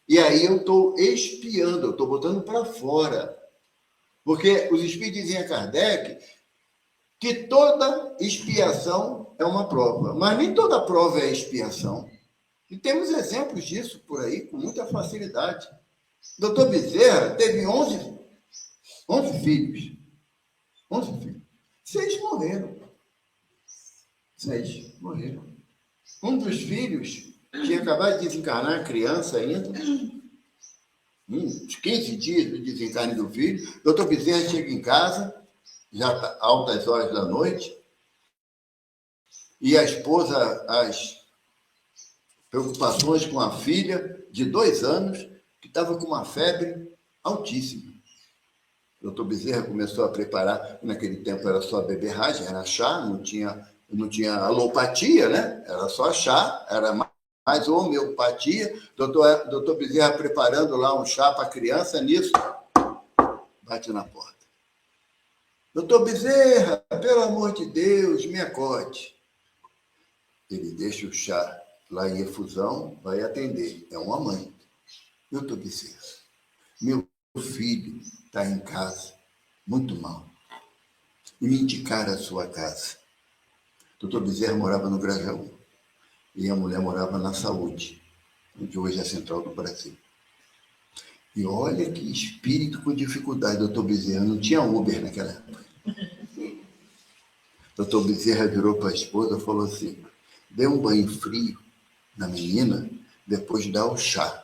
E aí eu estou expiando, eu estou botando para fora. Porque os espíritos dizem a Kardec que toda expiação é uma prova, mas nem toda prova é expiação. E temos exemplos disso por aí com muita facilidade. O doutor Bezerra teve 11 filhos. 11 filhos. 6 morreram. 6 morreram. Um dos filhos tinha acabado de desencarnar, criança ainda, uns 15 dias do desencarne do filho. O doutor Bezerra chega em casa, já tá altas horas da noite, e a esposa, as preocupações com a filha de 2 anos, que estava com uma febre altíssima. O doutor Bezerra começou a preparar, naquele tempo era só beberragem, era chá, não tinha alopatia, né? Era só chá, era mais homeopatia. Doutor Bezerra preparando lá um chá para a criança, nisso, bate na porta. Doutor Bezerra, pelo amor de Deus, me acorde. Ele deixa o chá lá em efusão, vai atender. É uma mãe. Doutor Bezerra, meu filho está em casa, muito mal, e me indicaram a sua casa. O doutor Bezerra morava no Grajaú, e a mulher morava na Saúde, onde hoje é a Central do Brasil. E olha que espírito com dificuldade, doutor Bezerra, não tinha Uber naquela época. Doutor Bezerra virou para a esposa e falou assim, dê um banho frio na menina, depois dá o chá.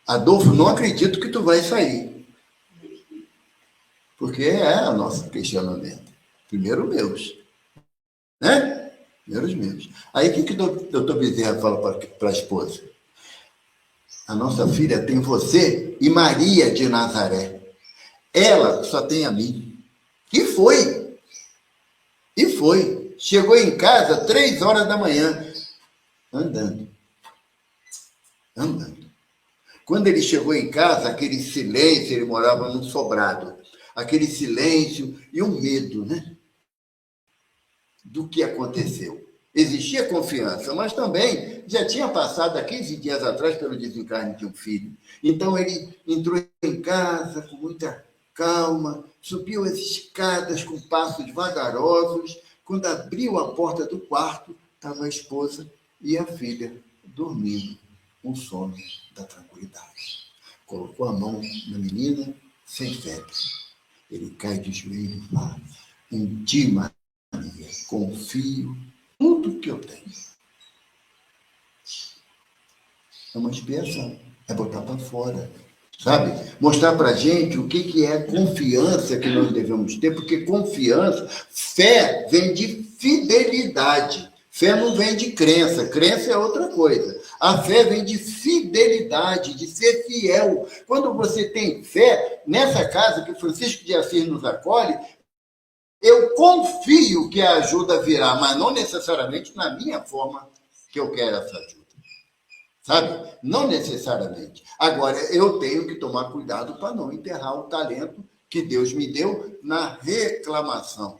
Adolfo, não acredito que tu vai sair. Porque é o nosso questionamento. Primeiro meus. Né? Primeiro os meus. Aí o que o doutor Bezerra fala para a esposa? A nossa filha tem você e Maria de Nazaré. ela só tem a mim. E foi. E foi. Chegou em casa 3 horas da manhã, andando. Andando. Quando ele chegou em casa, aquele silêncio, ele morava num sobrado, aquele silêncio e o medo, né? Do que aconteceu. Existia confiança, mas também já tinha passado há 15 dias atrás pelo desencarne de um filho. Então ele entrou em casa com muita calma, subiu as escadas com passos vagarosos. Quando abriu a porta do quarto, estava a esposa e a filha dormindo, um sono da tranquilidade. Colocou a mão na menina, sem febre. Ele cai de joelho e fala: em ti, Maria, confio tudo que eu tenho. É uma expiação, é botar para fora, sabe? Mostrar para a gente o que é confiança que nós devemos ter, porque confiança, fé vem de fidelidade. Fé não vem de crença, crença é outra coisa. A fé vem de fidelidade, de ser fiel. Quando você tem fé, nessa casa que Francisco de Assis nos acolhe, eu confio que a ajuda virá, mas não necessariamente na minha forma que eu quero essa ajuda. Sabe? Não necessariamente. Agora, eu tenho que tomar cuidado para não enterrar o talento que Deus me deu na reclamação.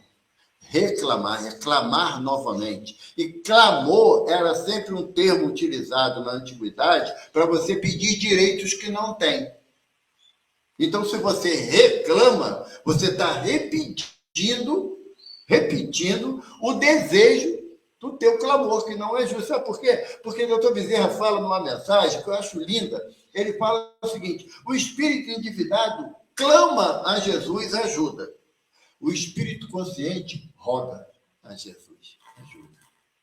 Reclamar novamente. E clamor era sempre um termo utilizado na antiguidade para você pedir direitos que não tem. Então, se você reclama, você está repetindo o desejo do teu clamor, que não é justo. Sabe por quê? Porque o doutor Bezerra fala numa mensagem que eu acho linda. Ele fala o seguinte: o espírito endividado clama a Jesus ajuda. O espírito consciente roga a Jesus ajuda.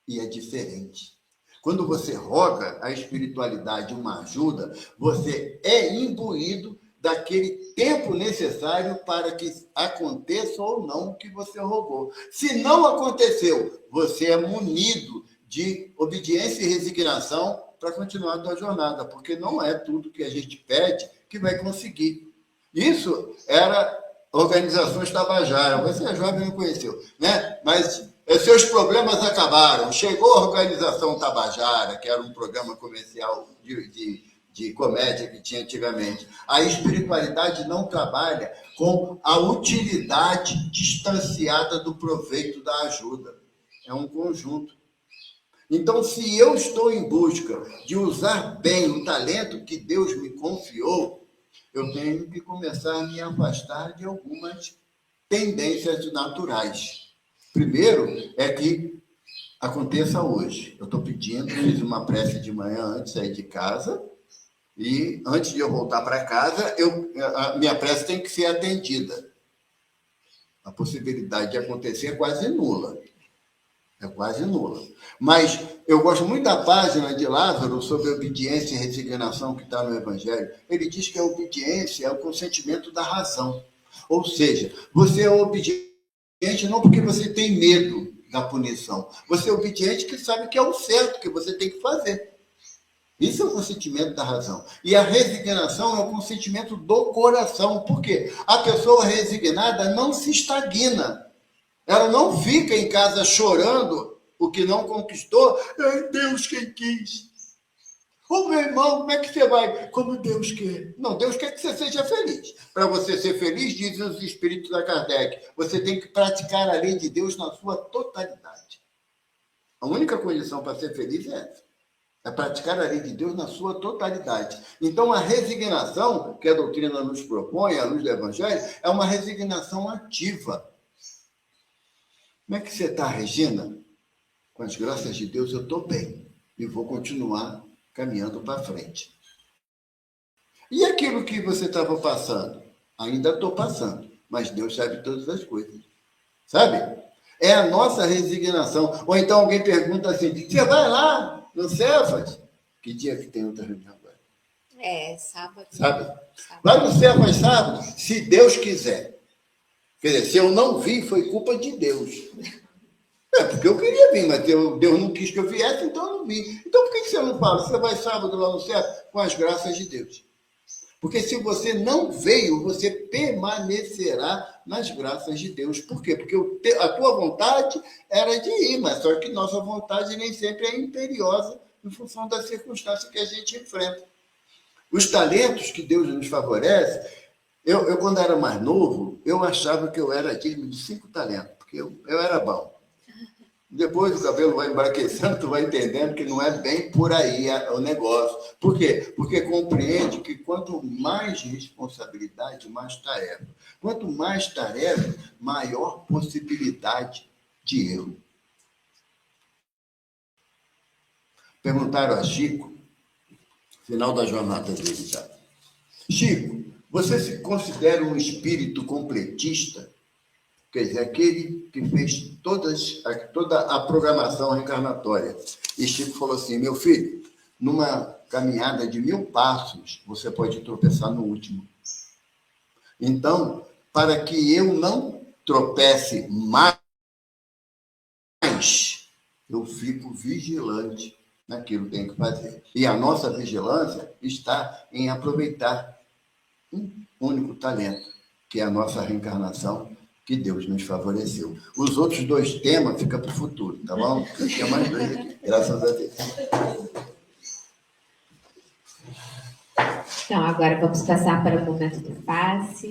E é diferente. Quando você roga a espiritualidade uma ajuda, você é imbuído daquele tempo necessário para que aconteça ou não o que você rogou. Se não aconteceu, você é munido de obediência e resignação para continuar a sua jornada, porque não é tudo que a gente pede que vai conseguir. Isso era organizações Tabajara. Você é jovem e não conheceu, né? Mas seus problemas acabaram. Chegou a organização Tabajara, que era um programa comercial de comédia que tinha antigamente. A espiritualidade não trabalha com a utilidade distanciada do proveito da ajuda. É um conjunto. Então, se eu estou em busca de usar bem o talento que Deus me confiou, eu tenho que começar a me afastar de algumas tendências naturais. Primeiro é que aconteça hoje. Eu estou pedindo, fiz uma prece de manhã antes de sair de casa, e antes de eu voltar para casa, a minha prece tem que ser atendida. A possibilidade de acontecer é quase nula. É quase nula. Mas eu gosto muito da página de Lázaro sobre obediência e resignação que está no Evangelho. Ele diz que a obediência é o consentimento da razão. Ou seja, você é obediente não porque você tem medo da punição. Você é obediente que sabe que é o certo que você tem que fazer. Isso é o consentimento da razão. E a resignação é o consentimento do coração. Por quê? A pessoa resignada não se estagna. Ela não fica em casa chorando o que não conquistou. É Deus quem quis. Ô, meu irmão, como é que você vai? Como Deus quer. Não, Deus quer que você seja feliz. Para você ser feliz, dizem os espíritos da Kardec, você tem que praticar a lei de Deus na sua totalidade. A única condição para ser feliz é essa. É praticar a lei de Deus na sua totalidade. Então, a resignação que a doutrina nos propõe, à luz do Evangelho, é uma resignação ativa. Como é que você está, Regina? Com as graças de Deus, eu estou bem. E vou continuar caminhando para frente. E aquilo que você estava passando? Ainda estou passando. Mas Deus sabe todas as coisas. Sabe? É a nossa resignação. Ou então alguém pergunta assim, você vai lá no Cefas? Que dia que tem outra reunião agora? Sábado. Sábado. Vai no Cefas sábado, se Deus quiser. Quer dizer, se eu não vi, foi culpa de Deus. É, porque eu queria vir, mas Deus não quis que eu viesse, então eu não vim. Então por que você não fala? Você vai sábado lá no céu com as graças de Deus. Porque se você não veio, você permanecerá nas graças de Deus. Por quê? Porque a tua vontade era de ir, mas só que nossa vontade nem sempre é imperiosa em função da circunstância que a gente enfrenta. Os talentos que Deus nos favorece, eu quando era mais novo, eu achava que eu era digno de 5 talentos, porque eu era bom. Depois o cabelo vai embraquecendo, tu vai entendendo que não é bem por aí o negócio. Por quê? Porque compreende que quanto mais responsabilidade, mais tarefa. Quanto mais tarefa, maior possibilidade de erro. Perguntaram a Chico, final da jornada dele já. Chico, você se considera um espírito completista? Quer dizer, aquele que fez toda a programação reencarnatória. E Chico falou assim, meu filho, numa caminhada de 1000 passos, você pode tropeçar no último. Então, para que eu não tropece mais, eu fico vigilante naquilo que tenho que fazer. E a nossa vigilância está em aproveitar um único talento, que é a nossa reencarnação, que Deus nos favoreceu. Os outros 2 temas ficam para o futuro, tá bom? Tem mais 2 aqui, graças a Deus. Então, agora vamos passar para o momento do passe.